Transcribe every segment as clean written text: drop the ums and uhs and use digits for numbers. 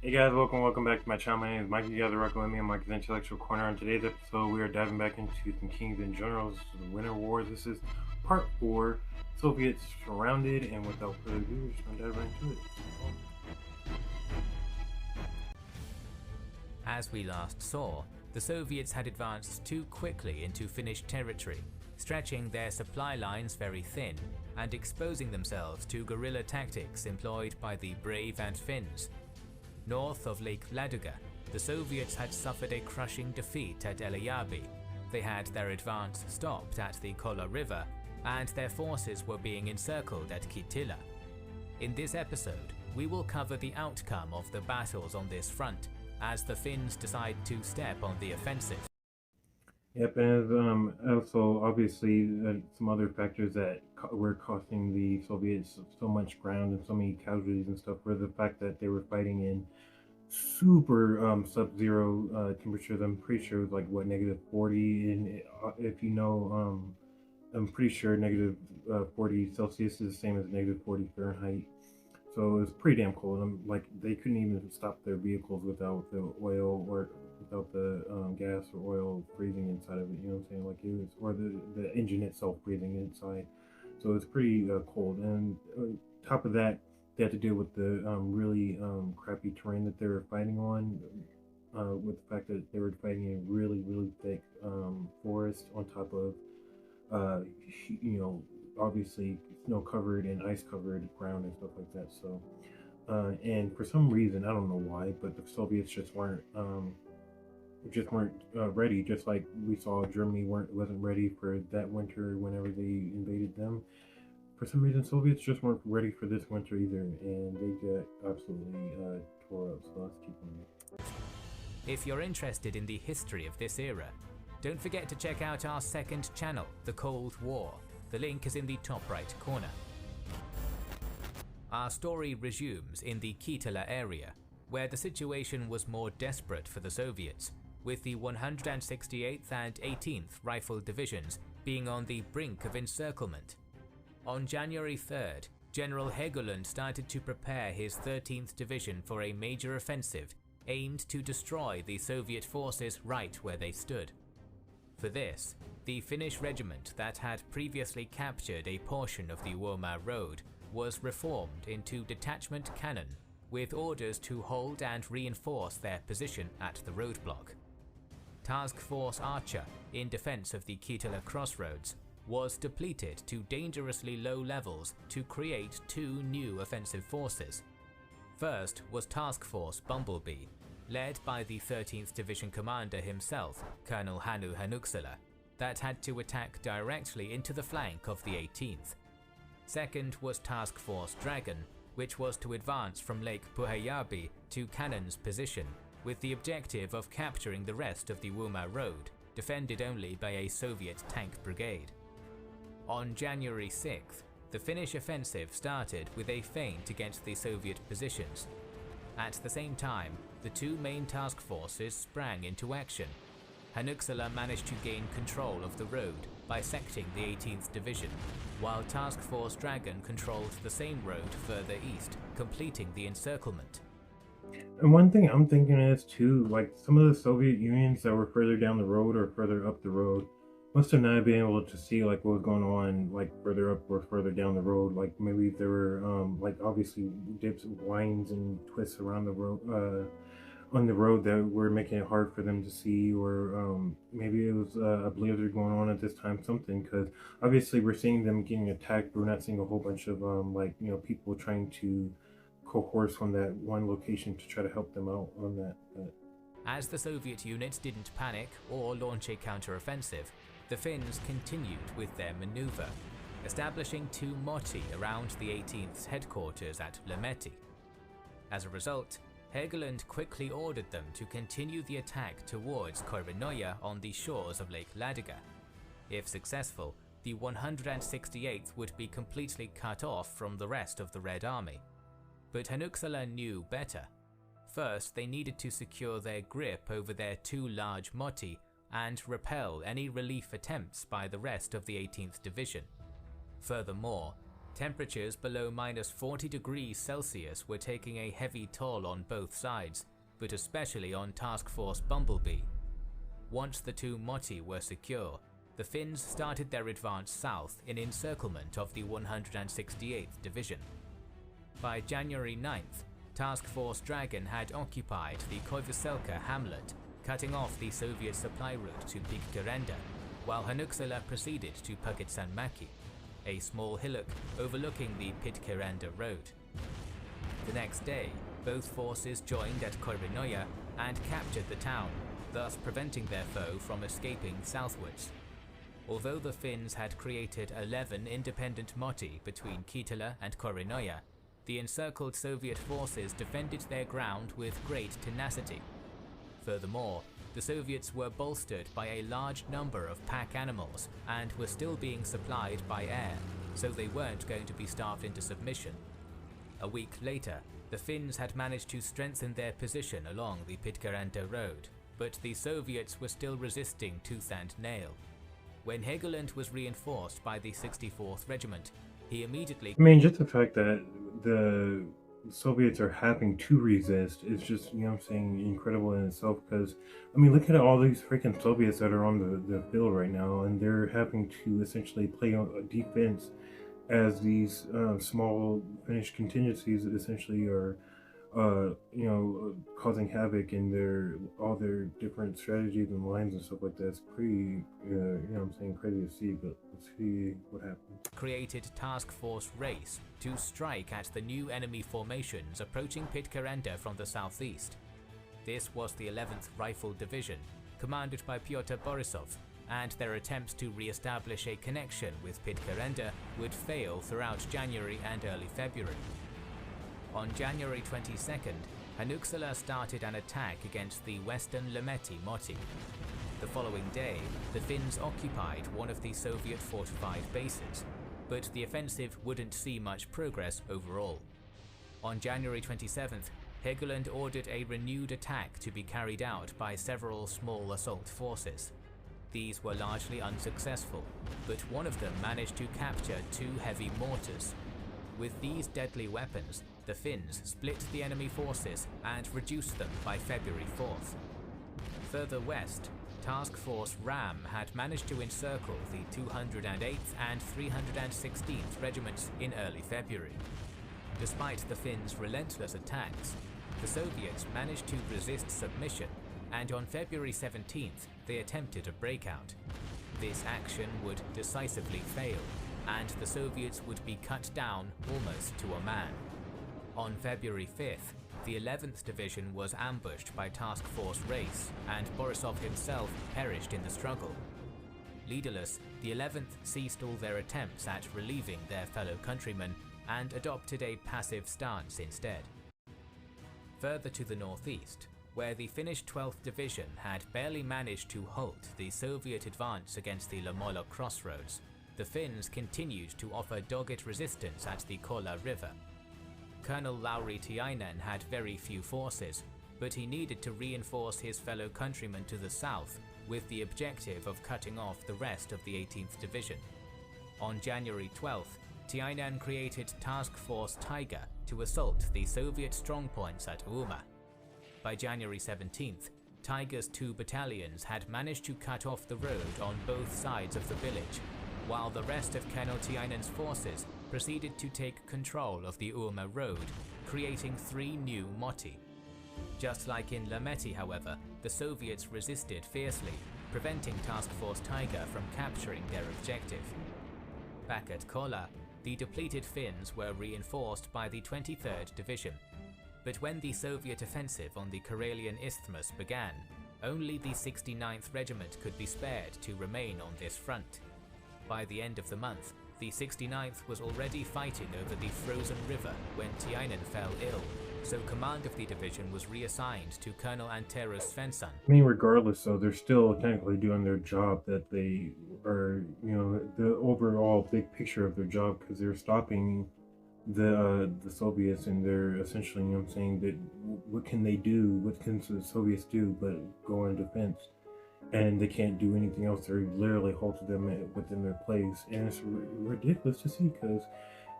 Hey guys, welcome back to my channel. My name is Mike. You guys are rocking with me on Mike's Intellectual Corner. On today's episode, we are diving back into some Kings and Generals, the Winter Wars. This is part 4, Soviets Surrounded, and without further ado, we're just going to dive right into it. As we last saw, the Soviets had advanced too quickly into Finnish territory, stretching their supply lines very thin and exposing themselves to guerrilla tactics employed by the brave and Finns. North of Lake Ladoga, the Soviets had suffered a crushing defeat at Elayabi. They had their advance stopped at the Kola River, and their forces were being encircled at Kitila. In this episode, we will cover the outcome of the battles on this front, as the Finns decide to step on the offensive. Yep, and also obviously some other factors that were costing the Soviets so much ground and so many casualties and stuff were the fact that they were fighting in super sub-zero temperatures. I'm pretty sure it was like what -40, and if you know, I'm pretty sure -40 Celsius is the same as -40 Fahrenheit. So it was pretty damn cold. Like they couldn't even stop their vehicles without the oil or without the gas or oil freezing inside of it. You know what I'm saying? Like it was, or the engine itself freezing inside. So it's pretty cold. And top of that, they had to deal with the really crappy terrain that they were fighting on. With the fact that they were fighting in really thick forest on top of uh, obviously snow covered and ice covered ground and stuff like that. So, and for some reason, I don't know why, but the Soviets just weren't ready. Just like we saw, Germany wasn't ready for that winter whenever they invaded them. For some reason, Soviets just weren't ready for this winter either, and they got absolutely tore up. So let's keep on. If you're interested in the history of this era, don't forget to check out our second channel, The Cold War. The link is in the top right corner. Our story resumes in the Kitila area, where the situation was more desperate for the Soviets, with the 168th and 18th Rifle Divisions being on the brink of encirclement. On January 3rd, General Helgoland started to prepare his 13th Division for a major offensive aimed to destroy the Soviet forces right where they stood. For this, the Finnish regiment that had previously captured a portion of the Woma Road was reformed into detachment cannon, with orders to hold and reinforce their position at the roadblock. Task Force Archer, in defense of the Kitila crossroads, was depleted to dangerously low levels to create two new offensive forces. First was Task Force Bumblebee, led by the 13th Division commander himself, Colonel Hannu Hanuksala, that had to attack directly into the flank of the 18th. Second was Task Force Dragon, which was to advance from Lake Pyhäjärvi to Cannon's position, with the objective of capturing the rest of the Woma Road, defended only by a Soviet tank brigade. On January 6th, the Finnish offensive started with a feint against the Soviet positions. At the same time, the two main task forces sprang into action. Hanuksala managed to gain control of the road, bisecting the 18th Division, while Task Force Dragon controlled the same road further east, completing the encirclement. And one thing I'm thinking is too, like some of the Soviet unions that were further down the road or further up the road must have not been able to see like what was going on like further up or further down the road. Like maybe there were like obviously dips, winds, and twists around the road on the road that were making it hard for them to see, or maybe it was a blizzard going on at this time, something. Because obviously we're seeing them getting attacked, but we're not seeing a whole bunch of people trying to cohorse on that one location to try to help them out on that. But as the Soviet units didn't panic or launch a counter-offensive, the Finns continued with their maneuver, establishing two motti around the 18th's headquarters at Lemeti. As a result, Helgoland quickly ordered them to continue the attack towards Koivenoja on the shores of Lake Ladoga. If successful, the 168th would be completely cut off from the rest of the Red Army. But Hanuksala knew better. First, they needed to secure their grip over their two large motti and repel any relief attempts by the rest of the 18th Division. Furthermore, Temperatures below -40 degrees Celsius were taking a heavy toll on both sides, but especially on Task Force Bumblebee. Once the two motti were secure, the Finns started their advance south in encirclement of the 168th Division. By January 9th, Task Force Dragon had occupied the Koivuselkä hamlet, cutting off the Soviet supply route to Pitkäranta, while Hanuksala proceeded to Pakitsanmäki, a small hillock overlooking the Pitkäranta road. The next day, both forces joined at Koirinoja and captured the town, thus preventing their foe from escaping southwards. Although the Finns had created 11 independent motti between Kittilä and Koirinoja, the encircled Soviet forces defended their ground with great tenacity. Furthermore, the Soviets were bolstered by a large number of pack animals and were still being supplied by air, so they weren't going to be starved into submission. A week later, the Finns had managed to strengthen their position along the Pitkäranta road, but the Soviets were still resisting tooth and nail. When Hägglund was reinforced by the 64th Regiment, he immediately... I mean, just the fact that the Soviets are having to resist is just, incredible in itself, because, look at all these freaking Soviets that are on the field right now, and they're having to essentially play on a defense as these small Finnish contingencies that essentially are, causing havoc in all their different strategies and lines and stuff like that. It's pretty, crazy to see, but let's see what happens. Created Task Force Race to strike at the new enemy formations approaching Pitkäranta from the southeast. This was the 11th Rifle Division, commanded by Pyotr Borisov, and their attempts to re-establish a connection with Pitkäranta would fail throughout January and early February. On January 22nd, Hanuksala started an attack against the western Lemeti motti. The following day, the Finns occupied one of the Soviet fortified bases, but the offensive wouldn't see much progress overall. On January 27th, Hägglund ordered a renewed attack to be carried out by several small assault forces. These were largely unsuccessful, but one of them managed to capture 2 heavy mortars. With these deadly weapons, the Finns split the enemy forces and reduced them by February 4th. Further west, Task Force Ram had managed to encircle the 208th and 316th Regiments in early February. Despite the Finns' relentless attacks, the Soviets managed to resist submission, and on February 17th they attempted a breakout. This action would decisively fail, and the Soviets would be cut down almost to a man. On February 5th, the 11th Division was ambushed by Task Force Race, and Borisov himself perished in the struggle. Leaderless, the 11th ceased all their attempts at relieving their fellow countrymen and adopted a passive stance instead. Further to the northeast, where the Finnish 12th Division had barely managed to halt the Soviet advance against the Lamoilla crossroads, the Finns continued to offer dogged resistance at the Kola River. Colonel Lauri Tiainen had very few forces, but he needed to reinforce his fellow countrymen to the south with the objective of cutting off the rest of the 18th Division. On January 12th, Tiainen created Task Force Taiga to assault the Soviet strongpoints at Uuma. By January 17th, Taiga's 2 battalions had managed to cut off the road on both sides of the village, while the rest of Colonel Tiainen's forces proceeded to take control of the Uuma road, creating 3 new motti. Just like in Lemeti, however, the Soviets resisted fiercely, preventing Task Force Taiga from capturing their objective. Back at Kola, the depleted Finns were reinforced by the 23rd Division. But when the Soviet offensive on the Karelian Isthmus began, only the 69th Regiment could be spared to remain on this front. By the end of the month, the 69th was already fighting over the frozen river when Tiainen fell ill, so command of the division was reassigned to Colonel Antero Svensson. Regardless, though, they're still technically doing their job, that they are, the overall big picture of their job, because they're stopping the Soviets, and they're essentially, that what can they do, what can the Soviets do but go in defense? And they can't do anything else. They're literally halted them within their place, and it's ridiculous to see, because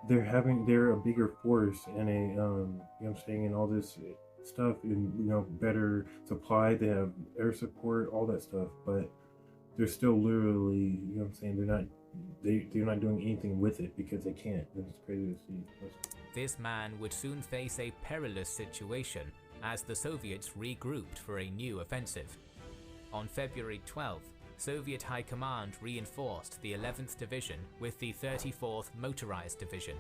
they're a bigger force and a you know what I'm saying, and all this stuff, and better supply. They have air support, all that stuff, but they're still literally, what I'm saying, they're not doing anything with it because they can't. It's crazy to see. This man would soon face a perilous situation as the Soviets regrouped for a new offensive. On February 12th, Soviet High Command reinforced the 11th Division with the 34th Motorized Division,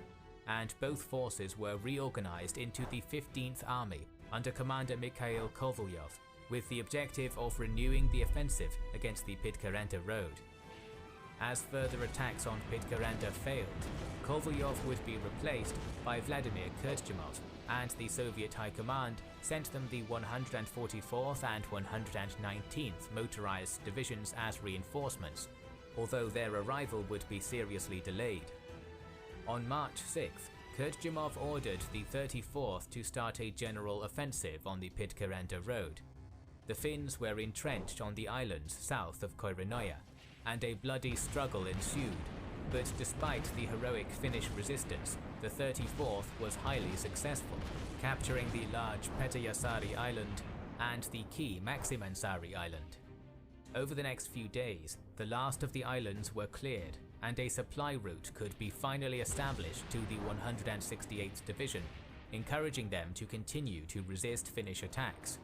and both forces were reorganized into the 15th Army under Commander Mikhail Kovalyov, with the objective of renewing the offensive against the Pitcairn Road. As further attacks on Pitcairn failed, Kovalyov would be replaced by Vladimir Kurtchumov, and the Soviet High Command sent them the 144th and 119th Motorized Divisions as reinforcements, although their arrival would be seriously delayed. On March 6th, Kurtchumov ordered the 34th to start a general offensive on the Pitcairn Road. The Finns were entrenched on the islands south of Koirinoja, and a bloody struggle ensued, but despite the heroic Finnish resistance, the 34th was highly successful, capturing the large Petäjäsaari Island and the key Maksimansaari Island. Over the next few days, the last of the islands were cleared, and a supply route could be finally established to the 168th Division, encouraging them to continue to resist Finnish attacks.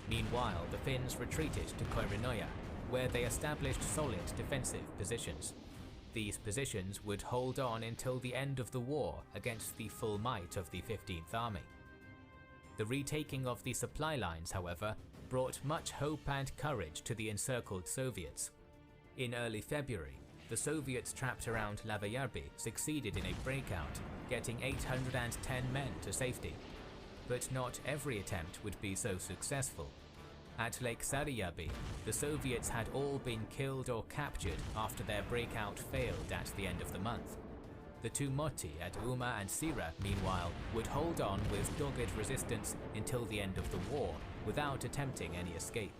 Meanwhile, the Finns retreated to Koirinoja, where they established solid defensive positions. These positions would hold on until the end of the war against the full might of the 15th Army. The retaking of the supply lines, however, brought much hope and courage to the encircled Soviets. In early February, the Soviets trapped around Lavajärvi succeeded in a breakout, getting 810 men to safety. But not every attempt would be so successful. At Lake Saarijärvi, the Soviets had all been killed or captured after their breakout failed at the end of the month. The two Moti at Uma and Sira, meanwhile, would hold on with dogged resistance until the end of the war, without attempting any escape.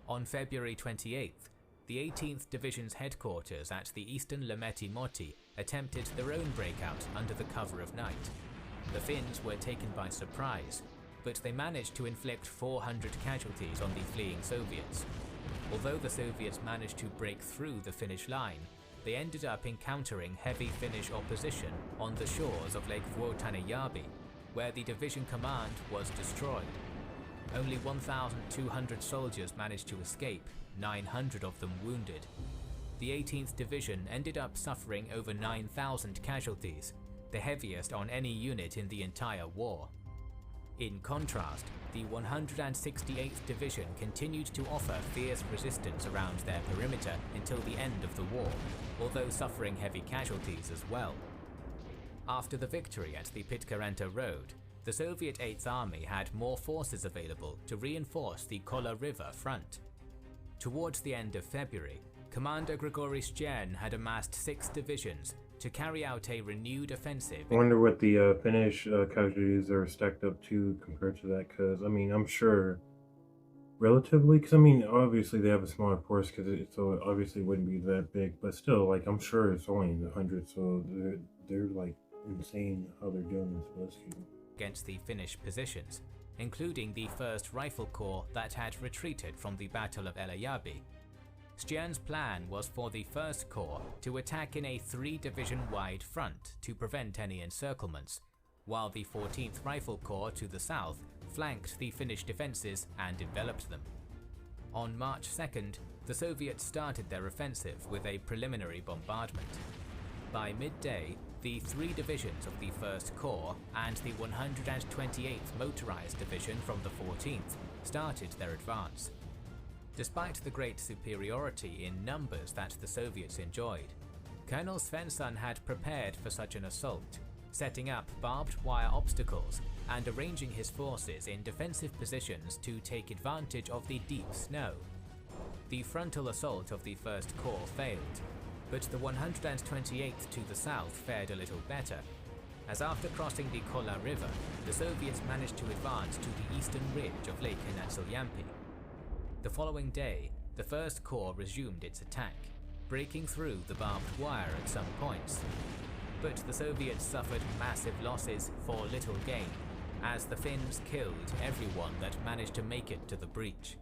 On February 28th, the 18th Division's headquarters at the eastern Lemeti Moti attempted their own breakout under the cover of night. The Finns were taken by surprise, but they managed to inflict 400 casualties on the fleeing Soviets. Although the Soviets managed to break through the Finnish line, they ended up encountering heavy Finnish opposition on the shores of Lake Vuotanejärvi, where the division command was destroyed. Only 1,200 soldiers managed to escape, 900 of them wounded. The 18th Division ended up suffering over 9,000 casualties, the heaviest on any unit in the entire war. In contrast, the 168th Division continued to offer fierce resistance around their perimeter until the end of the war, although suffering heavy casualties as well. After the victory at the Pitcairn Road, the Soviet 8th Army had more forces available to reinforce the Kola River front. Towards the end of February, Commander Grigory Stjärn had amassed 6 divisions to carry out a renewed offensive. I wonder what the Finnish casualties are stacked up to compared to that, because, I mean, I'm sure relatively, because, I mean, obviously they have a smaller force, so it obviously wouldn't be that big, but still, like, I'm sure it's only in the hundreds, so they're like, insane how they're doing this rescue. Against the Finnish positions, including the 1st Rifle Corps that had retreated from the Battle of Eläjärvi. Stjärn's plan was for the 1st Corps to attack in a 3-division-wide front to prevent any encirclements, while the 14th Rifle Corps to the south flanked the Finnish defences and enveloped them. On March 2nd, the Soviets started their offensive with a preliminary bombardment. By midday, the 3 divisions of the 1st Corps and the 128th Motorized Division from the 14th started their advance. Despite the great superiority in numbers that the Soviets enjoyed, Colonel Svensson had prepared for such an assault, setting up barbed wire obstacles and arranging his forces in defensive positions to take advantage of the deep snow. The frontal assault of the 1st Corps failed, but the 128th to the south fared a little better, as after crossing the Kola River, the Soviets managed to advance to the eastern ridge of Lake Nätsäljärvi. The following day, the 1st Corps resumed its attack, breaking through the barbed wire at some points. but the Soviets suffered massive losses for little gain, as the Finns killed everyone that managed to make it to the breach.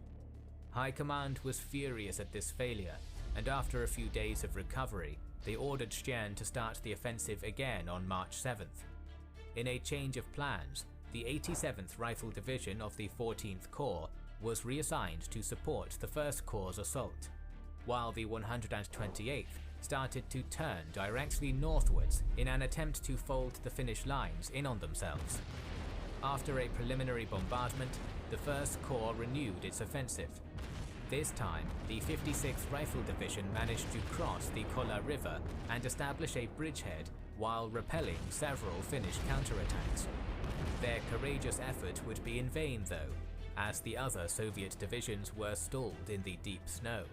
High Command was furious at this failure, and after a few days of recovery, they ordered Stern to start the offensive again on March 7th. In a change of plans, the 87th Rifle Division of the 14th Corps was reassigned to support the 1st Corps' assault, while the 128th started to turn directly northwards in an attempt to fold the Finnish lines in on themselves. After a preliminary bombardment, the 1st Corps renewed its offensive. This time, the 56th Rifle Division managed to cross the Kola River and establish a bridgehead while repelling several Finnish counterattacks. Their courageous effort would be in vain though, as the other Soviet divisions were stalled in the deep snow.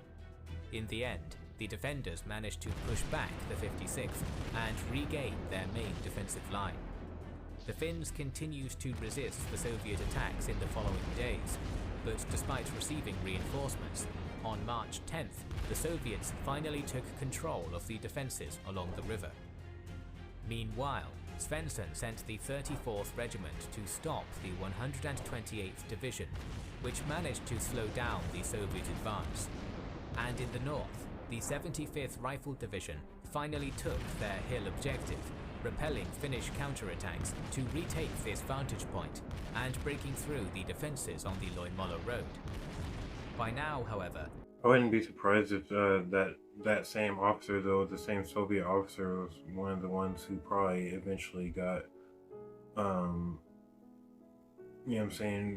In the end, the defenders managed to push back the 56th and regain their main defensive line. The Finns continued to resist the Soviet attacks in the following days, but despite receiving reinforcements, on March 10th, the Soviets finally took control of the defences along the river. Meanwhile, Svensson sent the 34th Regiment to stop the 128th Division, which managed to slow down the Soviet advance. And in the north, the 75th Rifle Division finally took their hill objective, repelling Finnish counterattacks to retake this vantage point and breaking through the defences on the Loimola Road. By now, however, I wouldn't be surprised if that same officer, though, the same Soviet officer, was one of the ones who probably eventually got,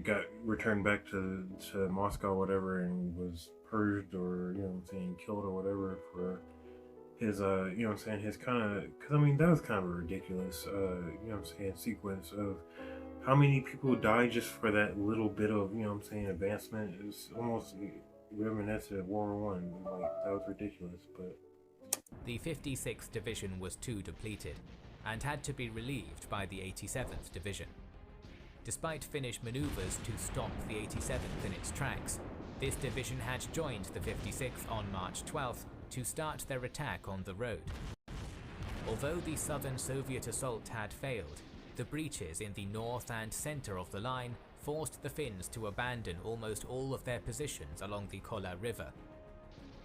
got returned back to Moscow or whatever, and was purged or, killed or whatever for his, his kind of, because, that was kind of a ridiculous, sequence of how many people died just for that little bit of, advancement. It was almost reminiscent of World War One. That was ridiculous, but... The 56th Division was too depleted, and had to be relieved by the 87th Division. Despite Finnish maneuvers to stop the 87th in its tracks, this division had joined the 56th on March 12th to start their attack on the road. Although the southern Soviet assault had failed, the breaches in the north and centre of the line forced the Finns to abandon almost all of their positions along the Kola River.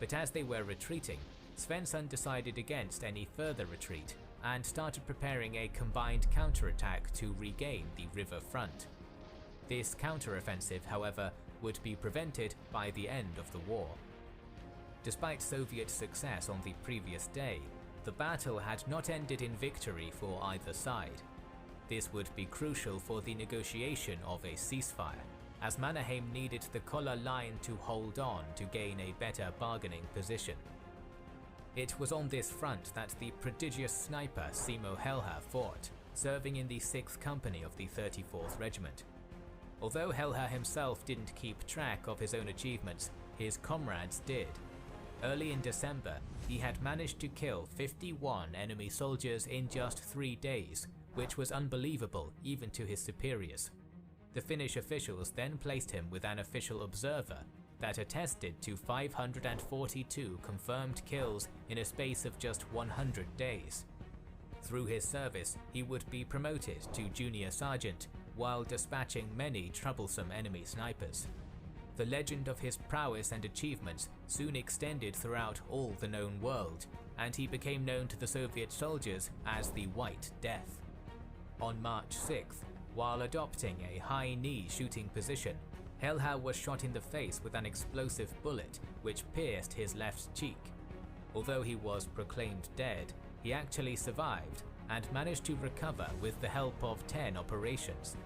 But as they were retreating, Svensson decided against any further retreat and started preparing a combined counterattack to regain the river front. This counteroffensive, however, would be prevented by the end of the war. Despite Soviet success on the previous day, the battle had not ended in victory for either side. This would be crucial for the negotiation of a ceasefire, as Mannerheim needed the Kola line to hold on to gain a better bargaining position. It was on this front that the prodigious sniper Simo Helha fought, serving in the 6th Company of the 34th Regiment. Although Helha himself didn't keep track of his own achievements, his comrades did. Early in December, he had managed to kill 51 enemy soldiers in just 3 days, which was unbelievable even to his superiors. The Finnish officials then placed him with an official observer that attested to 542 confirmed kills in a space of just 100 days. Through his service, he would be promoted to junior sergeant while dispatching many troublesome enemy snipers. The legend of his prowess and achievements soon extended throughout all the known world, and he became known to the Soviet soldiers as the White Death. On March 6th, while adopting a high knee shooting position, Helha was shot in the face with an explosive bullet which pierced his left cheek. Although he was proclaimed dead, he actually survived and managed to recover with the help of 10 operations.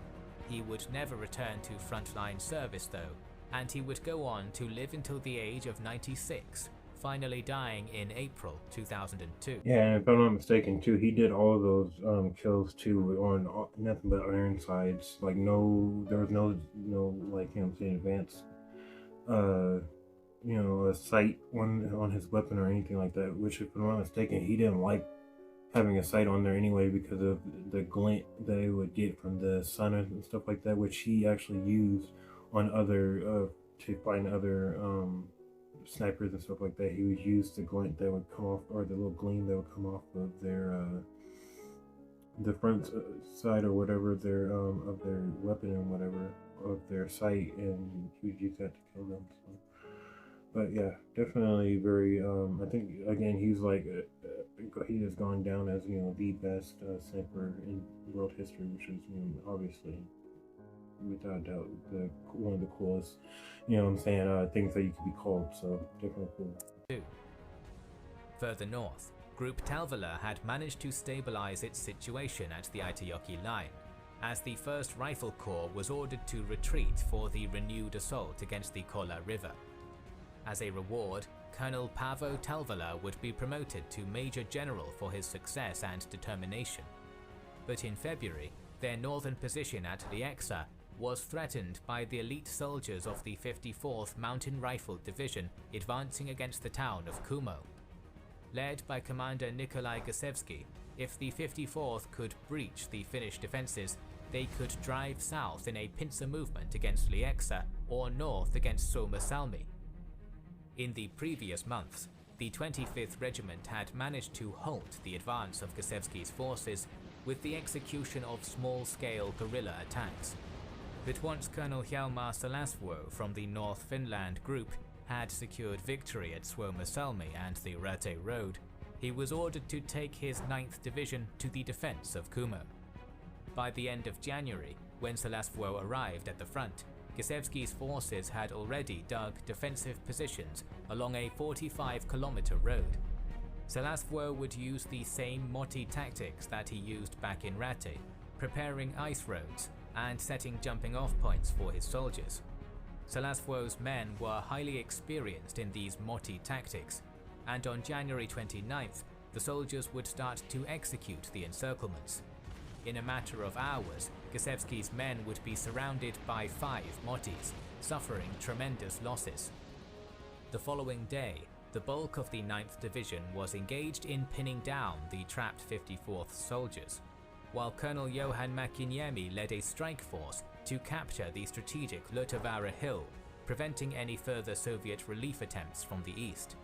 He would never return to frontline service though, and he would go on to live until the age of 96, finally dying in April 2002. Yeah, and if I'm not mistaken too, he did all of those kills too on nothing but Ironsides. Like there was no advanced a sight on his weapon or anything like that, which if I'm not mistaken, he didn't like having a sight on there anyway because of the glint that it would get from the sun and stuff like that, which he actually used on other to find other snipers and stuff like that. He would use the glint that would come off, or the little gleam that would come off of their the front side or whatever of their weapon and whatever of their sight, and he would use that to kill them. So. But yeah, definitely very. I think again he's like he has gone down as the best sniper in world history, which is obviously without doubt one of the coolest. What I'm saying, things that you could be called. So definitely cool. 2. Further north, Group Talvala had managed to stabilize its situation at the Aitayoki line, as the 1st Rifle Corps was ordered to retreat for the renewed assault against the Kola River. As a reward, Colonel Paavo Talvala would be promoted to Major General for his success and determination. But in February, their northern position at Lieksa was threatened by the elite soldiers of the 54th Mountain Rifle Division advancing against the town of Kumo. Led by Commander Nikolai Gusevsky, if the 54th could breach the Finnish defences, they could drive south in a pincer movement against Lieksa or north against Suomussalmi. In the previous months, the 25th Regiment had managed to halt the advance of Gusevsky's forces with the execution of small-scale guerrilla attacks. But once Colonel Hjalmar Salasvuo from the North Finland Group had secured victory at Suomussalmi and the Rate Road, he was ordered to take his 9th Division to the defence of Kumo. By the end of January, when Salasvuo arrived at the front, Gusevsky's forces had already dug defensive positions along a 45-kilometer road. Salasvuo would use the same Moti tactics that he used back in Rate, preparing ice roads and setting jumping-off points for his soldiers. Salasvuo's men were highly experienced in these Moti tactics, and on January 29th, the soldiers would start to execute the encirclements. In a matter of hours, Gusevsky's men would be surrounded by 5 Motis, suffering tremendous losses. The following day, the bulk of the 9th Division was engaged in pinning down the trapped 54th soldiers, while Colonel Johan Mäkiniemi led a strike force to capture the strategic Lotavara Hill, preventing any further Soviet relief attempts from the east.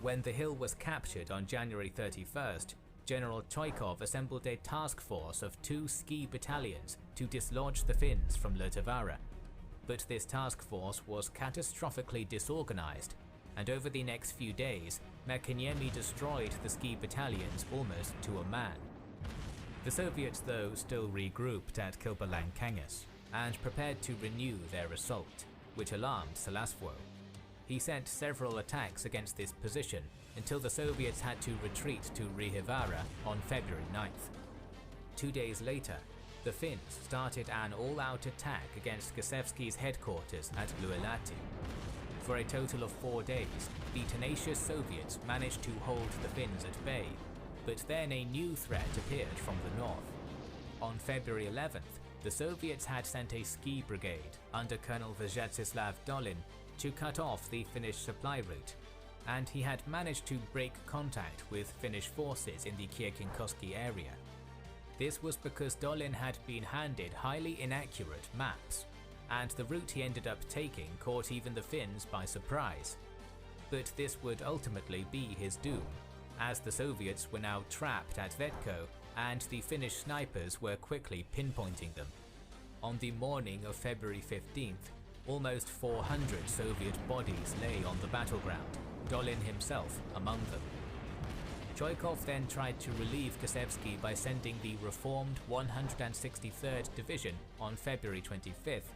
When the hill was captured on January 31st, General Choikov assembled a task force of 2 ski battalions to dislodge the Finns from Lotavara. But this task force was catastrophically disorganized, and over the next few days, Mäkiniemi destroyed the ski battalions almost to a man. The Soviets, though, still regrouped at Kilpalankangas and prepared to renew their assault, which alarmed Salasvuo. He sent several attacks against this position until the Soviets had to retreat to Rihivara on February 9th. 2 days later, the Finns started an all-out attack against Gusevsky's headquarters at Luelahti. For a total of 4 days, the tenacious Soviets managed to hold the Finns at bay, but then a new threat appeared from the north. On February 11th, the Soviets had sent a ski brigade under Colonel Vyacheslav Dolin to cut off the Finnish supply route, and he had managed to break contact with Finnish forces in the Kiekinkoski area. This was because Dolin had been handed highly inaccurate maps, and the route he ended up taking caught even the Finns by surprise. But this would ultimately be his doom, as the Soviets were now trapped at Vetko and the Finnish snipers were quickly pinpointing them. On the morning of February 15th, almost 400 Soviet bodies lay on the battleground, Dolin himself among them. Choikov then tried to relieve Gusevsky by sending the reformed 163rd Division on February 25th,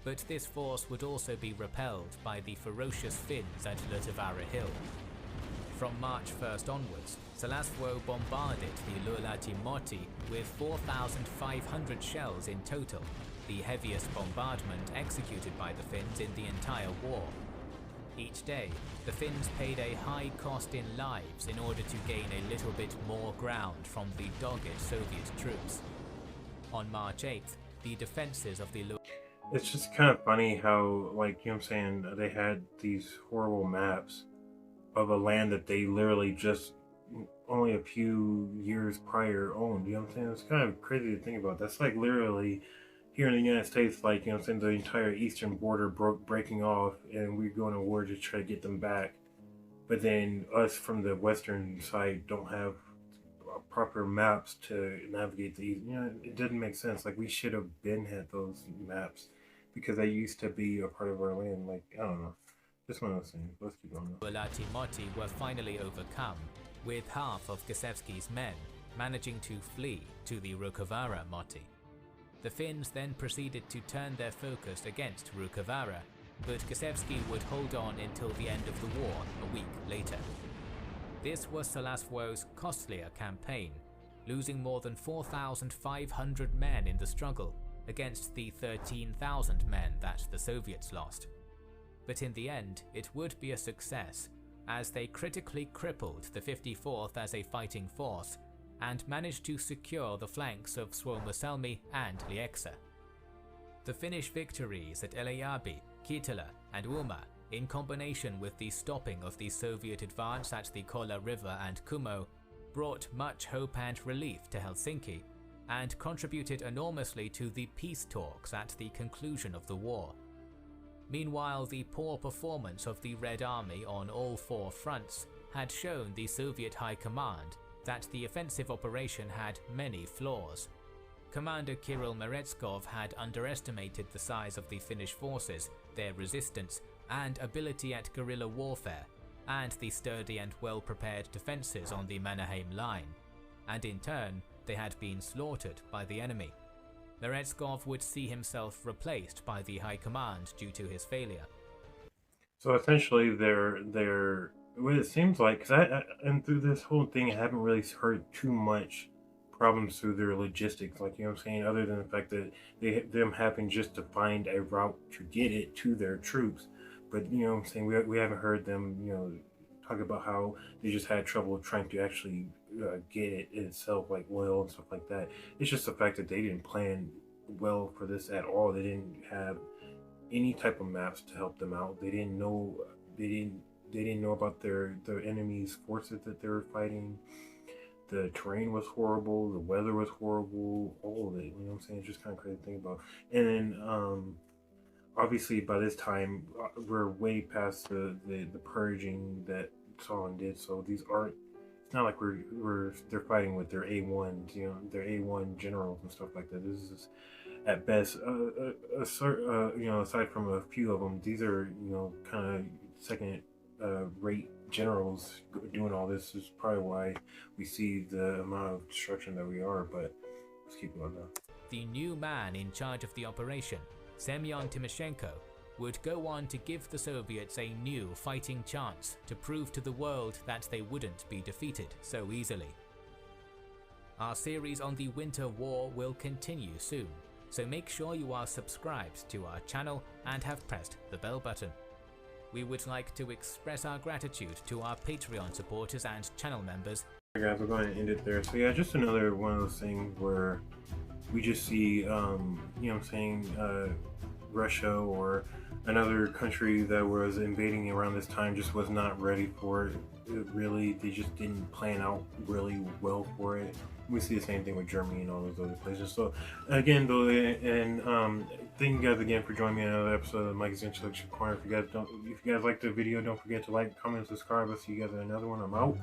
but this force would also be repelled by the ferocious Finns at Lotavara Hill. From March 1st onwards, Salasvuo bombarded the Luelahti Moti with 4,500 shells in total, the heaviest bombardment executed by the Finns in the entire war. Each day, the Finns paid a high cost in lives in order to gain a little bit more ground from the dogged Soviet troops. On March 8th, the defenses of the It's just kind of funny how, they had these horrible maps of a land that they literally just only a few years prior owned. You know what I'm saying? It's kind of crazy to think about. That's like literally here in the United States, the entire eastern border breaking off, and we're going to war to try to get them back. But then us from the western side don't have proper maps to navigate these. You know, it didn't make sense. Like, we should have been had those maps because they used to be a part of our land. Like, I don't know. Just one of those things. Let's keep going. Volati Moti were finally overcome, with half of Gusevski's men managing to flee to the Rukavara Moti. The Finns then proceeded to turn their focus against Rukavara, but Gusevski would hold on until the end of the war a week later. This was Salasvuo's costlier campaign, losing more than 4,500 men in the struggle against the 13,000 men that the Soviets lost. But in the end, it would be a success, as they critically crippled the 54th as a fighting force and managed to secure the flanks of Suomussalmi and Lieksa. The Finnish victories at Elejärvi, Kittilä and Uuma, in combination with the stopping of the Soviet advance at the Kola River and Kumo, brought much hope and relief to Helsinki and contributed enormously to the peace talks at the conclusion of the war. Meanwhile, the poor performance of the Red Army on all four fronts had shown the Soviet High Command that the offensive operation had many flaws. Commander Kirill Meretskov had underestimated the size of the Finnish forces, their resistance and ability at guerrilla warfare, and the sturdy and well-prepared defences on the Mannerheim line, and in turn they had been slaughtered by the enemy. Meretskov would see himself replaced by the High Command due to his failure. So essentially, they're what it seems like, because and through this whole thing, I haven't really heard too much problems through their logistics, like, you know what I'm saying, other than the fact that them having just to find a route to get it to their troops. But, you know what I'm saying, we haven't heard them, you know, talk about how they just had trouble trying to actually get it itself, like oil and stuff like that. It's just the fact that they didn't plan well for this at all. They didn't have any type of maps to help them out. They didn't know about their enemy's forces that they were fighting. The terrain was horrible, the weather was horrible, all of it, you know what I'm saying? It's just kind of crazy to think about. And then obviously by this time we're way past the purging that Stalin did, so these aren't, it's not like they're fighting with their A1s, you know, their A1 generals and stuff like that. This is at best you know, aside from a few of them, these are, you know, kind of second rate generals doing all this. Is probably why we see the amount of destruction that we are, but let's keep going now. The new man in charge of the operation, Semyon Timoshenko, would go on to give the Soviets a new fighting chance to prove to the world that they wouldn't be defeated so easily. Our series on the Winter War will continue soon, so make sure you are subscribed to our channel and have pressed the bell button. We would like to express our gratitude to our Patreon supporters and channel members. Hey guys, we're going to end it there. So yeah, just another one of those things where we just see, you know what I'm saying, Russia or another country that was invading around this time just was not ready for it. Really, they just didn't plan out really well for it. We see the same thing with Germany and all those other places. So again, though, and thank you guys again for joining me in another episode of Mike's Intellectual Corner. If you guys like the video, don't forget to like, comment, subscribe. I'll see you guys in another one. I'm out.